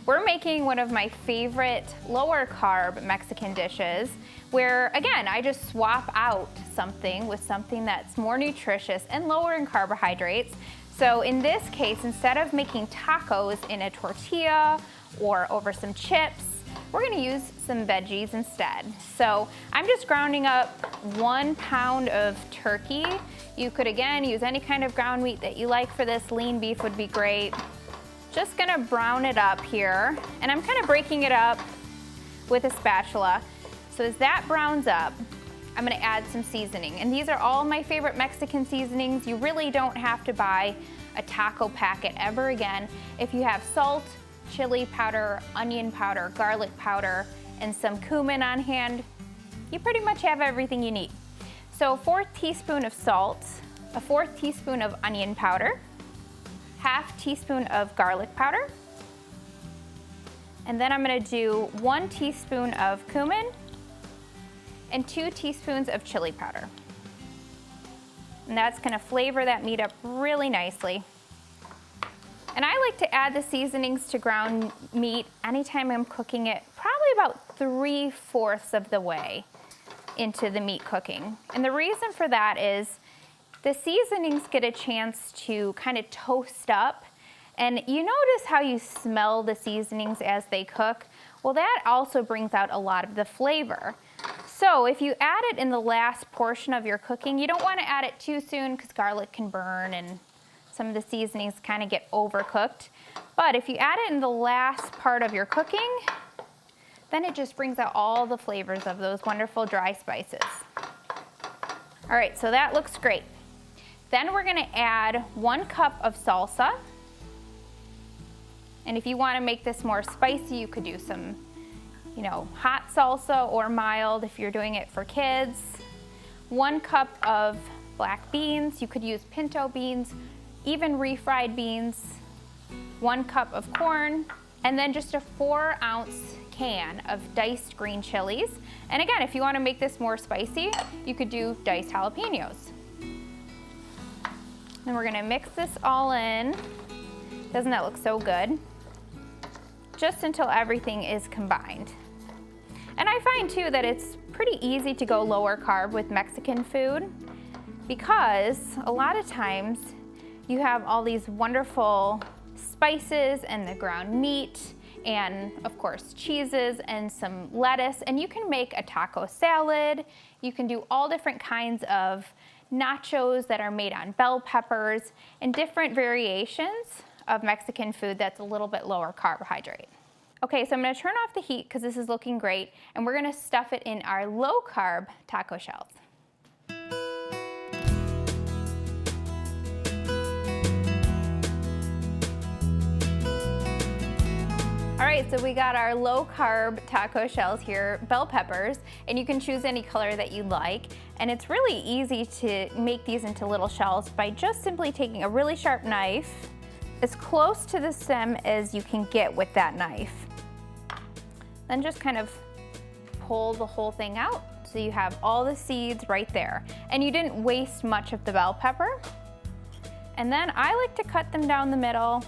We're making one of my favorite lower carb Mexican dishes where, again, I just swap out something with something that's more nutritious and lower in carbohydrates. So in this case, instead of making tacos in a tortilla or over some chips, we're gonna use some veggies instead. So I'm just grounding up 1 pound of turkey. You could, again, use any kind of ground meat that you like for this. Lean beef would be great. Just gonna brown it up here, and I'm kind of breaking it up with a spatula. So as that browns up, I'm gonna add some seasoning. And these are all my favorite Mexican seasonings. You really don't have to buy a taco packet ever again. If you have salt, chili powder, onion powder, garlic powder, and some cumin on hand, you pretty much have everything you need. So 1/4 teaspoon of salt, a 1/4 teaspoon of onion powder, 1/2 teaspoon of garlic powder, and then I'm gonna do 1 teaspoon of cumin and 2 teaspoons of chili powder. And that's gonna flavor that meat up really nicely. And I like to add the seasonings to ground meat anytime I'm cooking it, probably about 3/4 of the way into the meat cooking. And the reason for that is the seasonings get a chance to kind of toast up. And you notice how you smell the seasonings as they cook? Well, that also brings out a lot of the flavor. So if you add it in the last portion of your cooking, you don't want to add it too soon because garlic can burn and some of the seasonings kind of get overcooked. But if you add it in the last part of your cooking, then it just brings out all the flavors of those wonderful dry spices. All right, so that looks great. Then we're gonna add 1 cup of salsa. And if you wanna make this more spicy, you could do some, hot salsa or mild if you're doing it for kids. 1 cup of black beans. You could use pinto beans, even refried beans. 1 cup of corn, and then just a 4-ounce can of diced green chilies. And again, if you wanna make this more spicy, you could do diced jalapenos. And we're gonna mix this all in. Doesn't that look so good? Just until everything is combined. And I find too that it's pretty easy to go lower carb with Mexican food because a lot of times you have all these wonderful spices and the ground meat and of course cheeses and some lettuce, and you can make a taco salad. You can do all different kinds of nachos that are made on bell peppers and different variations of Mexican food that's a little bit lower carbohydrate. Okay, so I'm gonna turn off the heat because this is looking great, and we're gonna stuff it in our low carb taco shells. All right, so we got our low carb taco shells here, bell peppers, and you can choose any color that you like. And it's really easy to make these into little shells by just simply taking a really sharp knife, as close to the stem as you can get with that knife. Then just kind of pull the whole thing out so you have all the seeds right there. And you didn't waste much of the bell pepper. And then I like to cut them down the middle.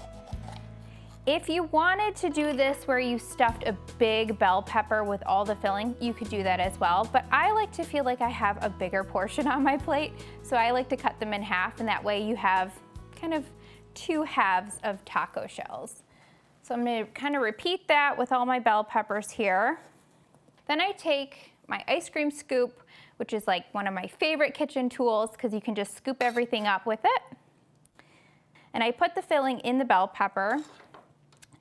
If you wanted to do this where you stuffed a big bell pepper with all the filling, you could do that as well. But I like to feel like I have a bigger portion on my plate, so I like to cut them in half, and that way you have kind of 2 halves of taco shells. So I'm gonna kind of repeat that with all my bell peppers here. Then I take my ice cream scoop, which is like one of my favorite kitchen tools because you can just scoop everything up with it. And I put the filling in the bell pepper,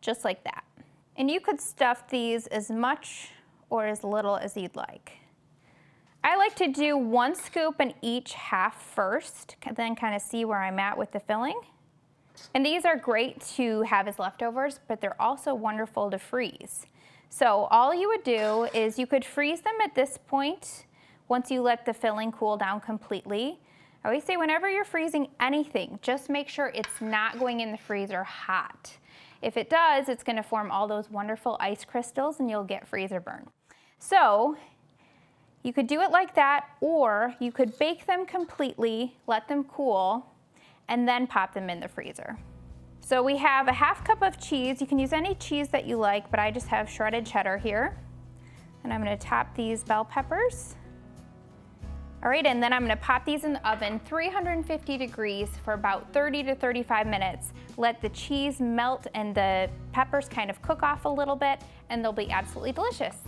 just like that. And you could stuff these as much or as little as you'd like. I like to do 1 scoop in each half first, then kind of see where I'm at with the filling. And these are great to have as leftovers, but they're also wonderful to freeze. So all you would do is you could freeze them at this point once you let the filling cool down completely. I always say whenever you're freezing anything, just make sure it's not going in the freezer hot. If it does, it's gonna form all those wonderful ice crystals and you'll get freezer burn. So you could do it like that, or you could bake them completely, let them cool, and then pop them in the freezer. So we have a 1/2 cup of cheese. You can use any cheese that you like, but I just have shredded cheddar here. And I'm gonna top these bell peppers. All right, and then I'm gonna pop these in the oven, 350 degrees for about 30 to 35 minutes. Let the cheese melt and the peppers kind of cook off a little bit, and they'll be absolutely delicious.